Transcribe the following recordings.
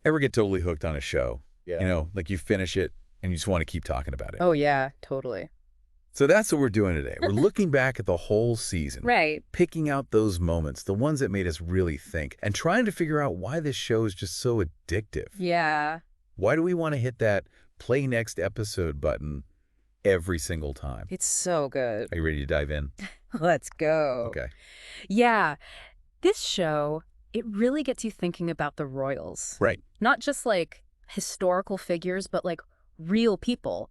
Ever get totally hooked on a show? Yeah. You know, like you finish it and you just want to keep talking about it. Oh, yeah, totally. So that's what we're doing today. We're looking back at the whole season. Right. Picking out those moments, the ones that made us really think, and trying to figure out why this show is just so addictive. Yeah. Why do we want to hit that play next episode button every single time? It's so good. Are you ready to dive in? Let's go. Okay. Yeah. This show, it really gets you thinking about the royals. Right. Not just like historical figures, but like real people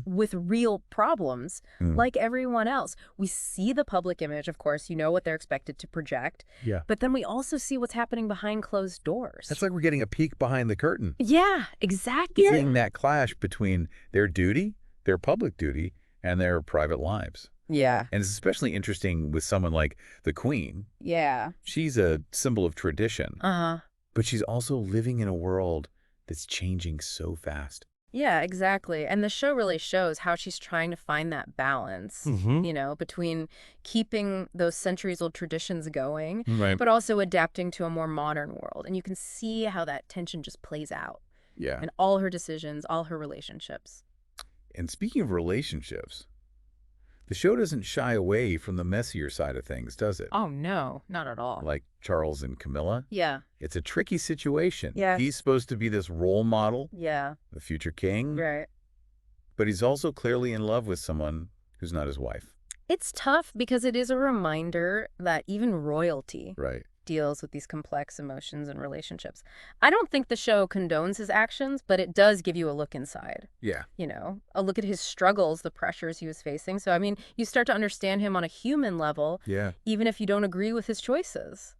with real problems like everyone else. We see the public image, of course, you know what they're expected to project. Yeah. But then we also see what's happening behind closed doors. That's like we're getting a peek behind the curtain. Yeah, exactly. Seeing that clash between their duty, their public duty, and their private lives. Yeah. And it's especially interesting with someone like the Queen. Yeah. She's a symbol of tradition. Uh-huh. But she's also living in a world that's changing so fast. Yeah, exactly. And the show really shows how she's trying to find that balance, you know, between keeping those centuries-old traditions going, Right. but also adapting to a more modern world. And you can see how that tension just plays out Yeah. in all her decisions, all her relationships. And speaking of relationships, the show doesn't shy away from the messier side of things, does it? Oh, no, not at all. Like Charles and Camilla. Yeah, It's a tricky situation. Yeah. He's supposed to be this role model, yeah, the future king, right. but he's also clearly in love with someone who's not his wife. It's tough because it is a reminder that even royalty Right. deals with these complex emotions and relationships. I don't think the show condones his actions, but it does give you a look inside. Yeah. You know, a look at his struggles, the pressures he was facing. So, I mean, you start to understand him on a human level, Yeah. even if you don't agree with his choices.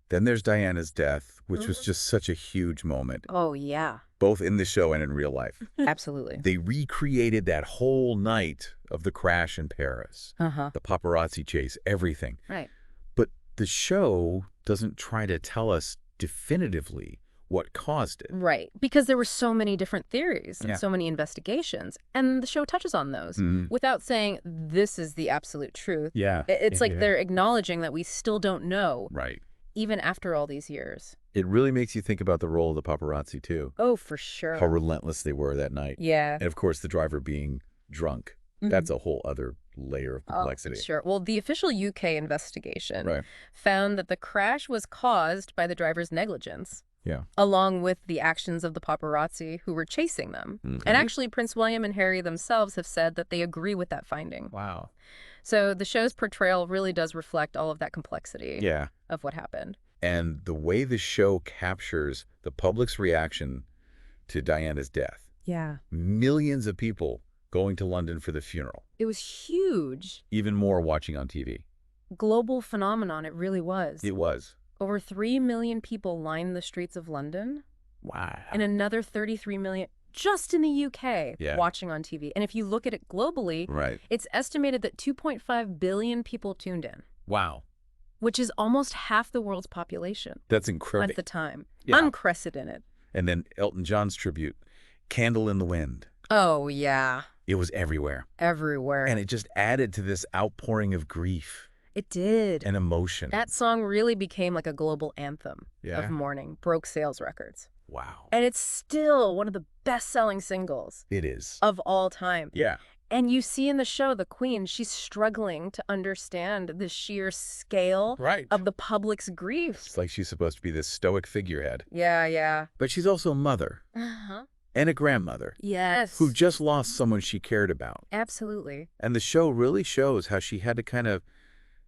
Then there's Diana's death, which was just such a huge moment, Oh, yeah. both in the show and in real life. Absolutely. They recreated that whole night of the crash in Paris, Uh-huh. the paparazzi chase, everything. Right. But the show doesn't try to tell us definitively what caused it. Right. Because there were so many different theories and Yeah. so many investigations. And the show touches on those without saying this is the absolute truth. Yeah. It's like they're acknowledging that we still don't know, Right. even after all these years. It really makes you think about the role of the paparazzi, too. Oh, for sure. How relentless they were that night. Yeah. And, of course, the driver being drunk. That's a whole other layer of complexity. Oh, sure. Well, the official UK investigation Right. found that the crash was caused by the driver's negligence, Yeah. along with the actions of the paparazzi who were chasing them. And actually, Prince William and Harry themselves have said that they agree with that finding. Wow. So the show's portrayal really does reflect all of that complexity Yeah. of what happened. And the way the show captures the public's reaction to Diana's death. Yeah. Millions of people going to London for the funeral. It was huge. Even more watching on TV. Global phenomenon, it really was. It was. Over 3 million people lined the streets of London, Wow. and another 33 million just in the UK Yeah. watching on TV. And if you look at it globally, Right. it's estimated that 2.5 billion people tuned in, Wow. which is almost half the world's population That's incredible. at the time. Yeah. Unprecedented. And then Elton John's tribute, Candle in the Wind. Oh, yeah. It was everywhere. Everywhere. And it just added to this outpouring of grief It did. and emotion. That song really became like a global anthem Yeah. of mourning, broke sales records. Wow. And it's still one of the best-selling singles It is. of all time. Yeah. And you see in the show, the Queen, she's struggling to understand the sheer scale Right. of the public's grief. It's like she's supposed to be this stoic figurehead. Yeah, yeah. But she's also a mother Uh-huh. and a grandmother Yes. who just lost someone she cared about. Absolutely. And the show really shows how she had to kind of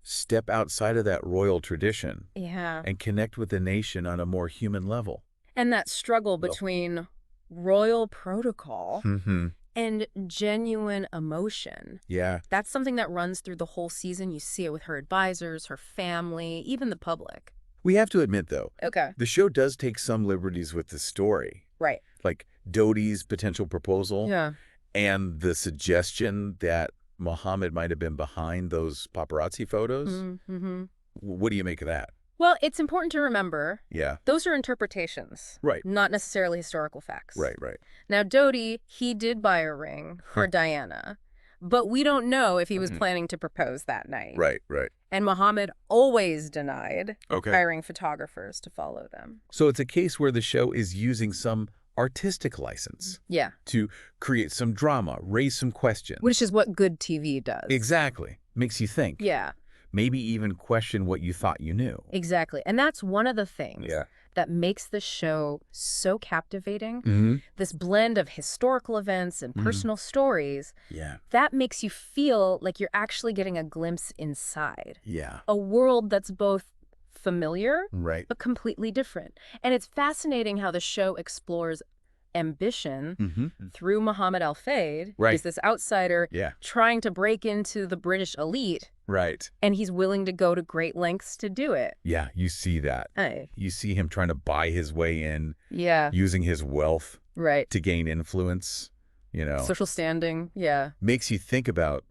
step outside of that royal tradition Yeah. and connect with the nation on a more human level. And that struggle between royal protocol Mm-hmm. and genuine emotion. Yeah. That's something that runs through the whole season. You see it with her advisors, her family, even the public. We have to admit, though, Okay. the show does take some liberties with the story. Right. Like Dodi's potential proposal Yeah. and the suggestion that Muhammad might have been behind those paparazzi photos. Mm-hmm. What do you make of that? Well, it's important to remember Yeah. those are interpretations, Right. not necessarily historical facts. Right, right. Now, Dodi, he did buy a ring for Diana, But we don't know if he was planning to propose that night. Right, right. And Muhammad always denied Okay. hiring photographers to follow them. So it's a case where the show is using some artistic license Yeah. to create some drama, raise some questions. Which is what good TV does. Exactly. Makes you think. Yeah. Maybe even question what you thought you knew. Exactly. And that's one of the things Yeah. that makes the show so captivating. Mm-hmm. This blend of historical events and personal stories, Yeah. that makes you feel like you're actually getting a glimpse inside. Yeah. A world that's both familiar Right. but completely different. And it's fascinating how the show explores ambition Mm-hmm. through Muhammad Al-Fayed. Right. He's this outsider Yeah. trying to break into the British elite, Right. and he's willing to go to great lengths to do it. Yeah, you see that. Hey. You see him trying to buy his way in, Yeah, using his wealth right. to gain influence, you know. Social standing, yeah, Makes you think about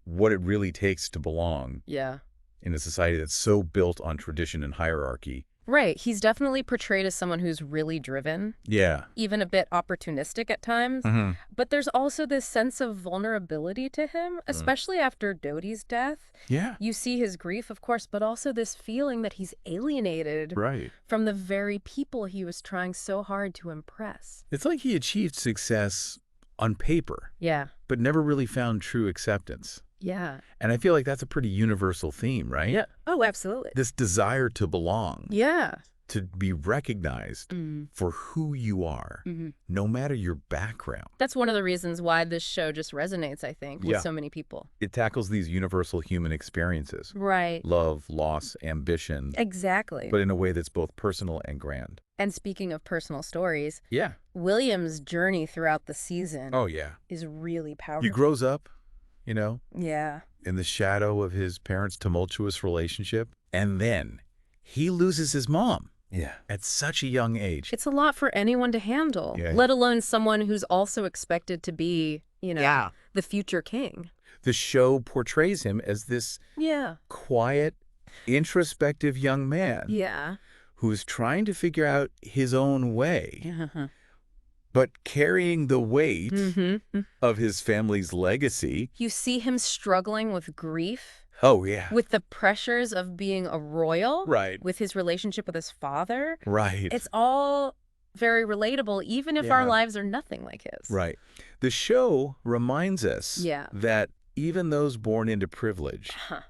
what it really takes to belong yeah. in a society that's so built on tradition and hierarchy. Right, he's definitely portrayed as someone who's really driven, Yeah. even a bit opportunistic at times. Mm-hmm. But there's also this sense of vulnerability to him, especially after Dodi's death. Yeah. You see his grief, of course, but also this feeling that he's alienated Right. from the very people he was trying so hard to impress. It's like he achieved success on paper, Yeah, but never really found true acceptance. yeah. And I feel like that's a pretty universal theme, right? Yeah. Oh, absolutely. This desire to belong, Yeah. to be recognized Mm-hmm. for who you are, no matter your background. That's one of the reasons why this show just resonates, I think, with Yeah. so many people. It tackles these universal human experiences, Right. love, loss, ambition, Exactly. but in a way that's both personal and grand. And speaking of personal stories, Yeah. William's journey throughout the season Oh, yeah. is really powerful. He grows up, you know, Yeah. in the shadow of his parents' tumultuous relationship, and then he loses his mom. Yeah. At such a young age. It's a lot for anyone to handle, Yeah. let alone someone who's also expected to be, the future king. The show portrays him as this Yeah. quiet, introspective young man Yeah. who's trying to figure out his own way, Yeah. but carrying the weight Mm-hmm. of his family's legacy. You see him struggling with grief, Oh, yeah. with the pressures of being a royal, Right. with his relationship with his father. Right. It's all very relatable, even if our Yeah. lives are nothing like his. Right. The show reminds us Yeah. that even those born into privilege Huh.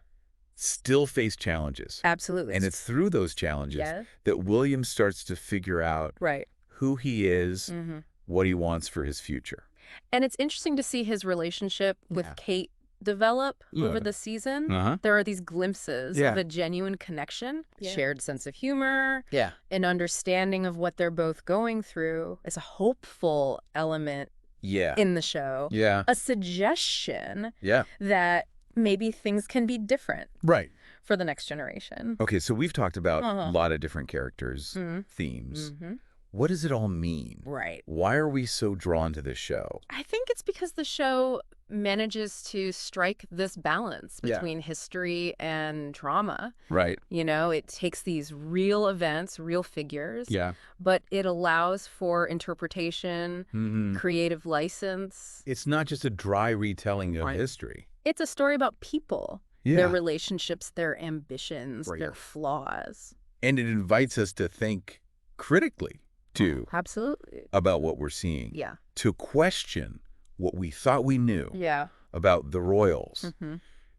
still face challenges. Absolutely. And it's through those challenges Yeah. that William starts to figure out Right. who he is, Mm-hmm. what he wants for his future. And it's interesting to see his relationship with Yeah. Kate develop over Yeah. the season. Uh-huh. There are these glimpses Yeah. of a genuine connection, Yeah. shared sense of humor, Yeah. an understanding of what they're both going through. It's a hopeful element Yeah. in the show. Yeah. A suggestion Yeah. that maybe things can be different Right. for the next generation. Okay, so we've talked about Uh-huh. a lot of different characters, Mhm. themes. Mm-hmm. What does it all mean? Right. Why are we so drawn to this show? I think it's because the show manages to strike this balance Yeah. between history and drama. Right. It takes these real events, real figures, Yeah. but it allows for interpretation, Mm-hmm. creative license. It's not just a dry retelling of Right. history. It's a story about people, Yeah. their relationships, their ambitions, Right. their flaws. And it invites us to think critically, too, Absolutely. about what we're seeing. Yeah. To question what we thought we knew Yeah. about the royals. Hmm.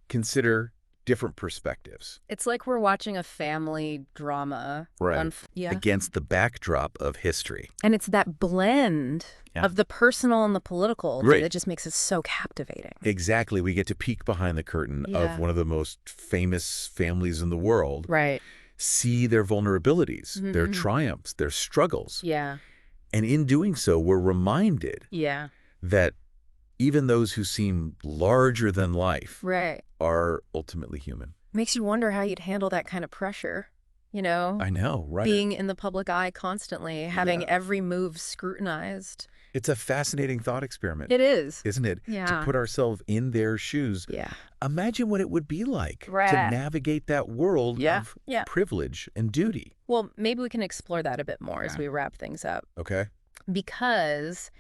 Consider different perspectives It's like we're watching a family drama. Right. Yeah. against the backdrop of history. And it's that blend Yeah. of the personal and the political Right. that just makes it so captivating. Exactly. We get to peek behind the curtain Yeah. of one of the most famous families in the world, Right. see their vulnerabilities, their Mhm. triumphs, their struggles. Yeah. And in doing so, we're reminded Yeah. that even those who seem larger than life Right. are ultimately human. Makes you wonder how you'd handle that kind of pressure, I know, right? being in the public eye constantly, having Yeah. every move scrutinized. It's a fascinating thought experiment, It is. isn't it? Yeah. To put ourselves in their shoes. Yeah. Imagine what it would be like Right. to navigate that world Yeah. of Yeah. privilege and duty. Well, maybe we can explore that a bit more as Yeah. we wrap things up. Okay? Because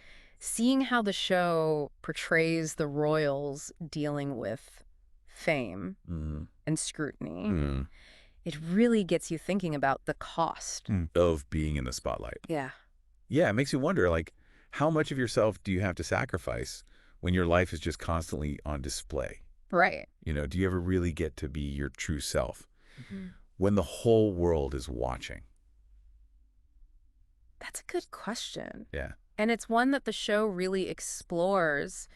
seeing how the show portrays the royals dealing with fame and scrutiny, it really gets you thinking about the cost of being in the spotlight. Yeah. Yeah, it makes you wonder, like, how much of yourself do you have to sacrifice when your life is just constantly on display? Right. You know, do you ever really get to be your true self when the whole world is watching? That's a good question. Yeah. And it's one that the show really explores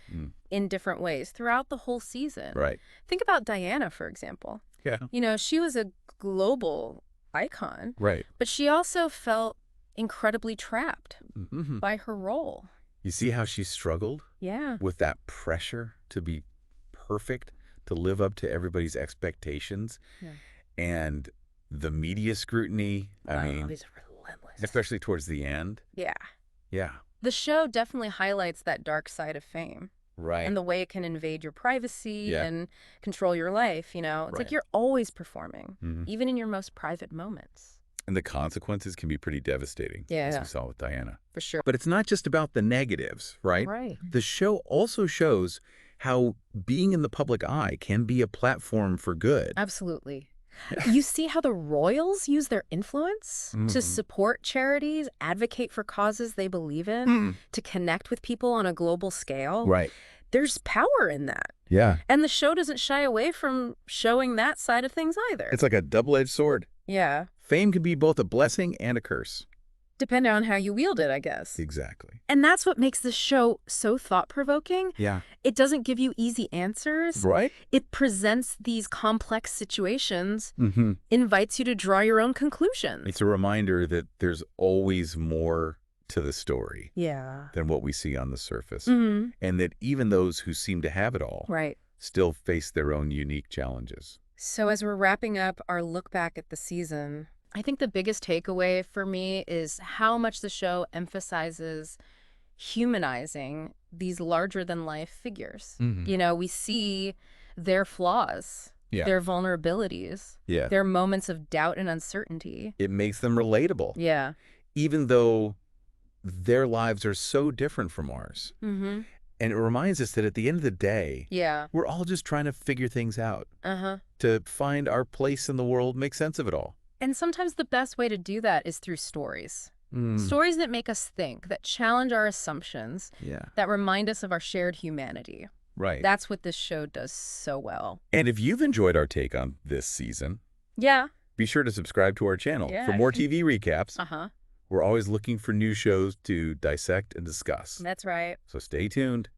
in different ways throughout the whole season. Right. Think about Diana, for example. Yeah. You know, she was a global icon. Right. But she also felt incredibly trapped by her role. You see how she struggled? Yeah. With that pressure to be perfect, to live up to everybody's expectations. Yeah. And the media scrutiny, I mean, it's relentless. Especially towards the end. Yeah. Yeah. The show definitely highlights that dark side of fame. Right. And the way it can invade your privacy and control your life, you know? It's like you're always performing, even in your most private moments. And the consequences can be pretty devastating, as we saw with Diana. For sure. But it's not just about the negatives, right? Right. The show also shows how being in the public eye can be a platform for good. Absolutely. You see how the royals use their influence to support charities, advocate for causes they believe in, to connect with people on a global scale. Right. There's power in that. Yeah. And the show doesn't shy away from showing that side of things either. It's like a double-edged sword. Yeah. Fame can be both a blessing and a curse. Depending on how you wield it, I guess. Exactly. And that's what makes this show so thought-provoking. Yeah. It doesn't give you easy answers. Right. It presents these complex situations, invites you to draw your own conclusions. It's a reminder that there's always more to the story than what we see on the surface. And that even those who seem to have it all still face their own unique challenges. So as we're wrapping up our look back at the season, I think the biggest takeaway for me is how much the show emphasizes humanizing these larger-than-life figures. You know, we see their flaws, their vulnerabilities, their moments of doubt and uncertainty. It makes them relatable. Yeah. Even though their lives are so different from ours. And it reminds us that at the end of the day, we're all just trying to figure things out, to find our place in the world, make sense of it all. And sometimes the best way to do that is through stories. Stories that make us think, that challenge our assumptions, that remind us of our shared humanity. Right. That's what this show does so well. And if you've enjoyed our take on this season, be sure to subscribe to our channel for more TV recaps. We're always looking for new shows to dissect and discuss. That's right. So stay tuned.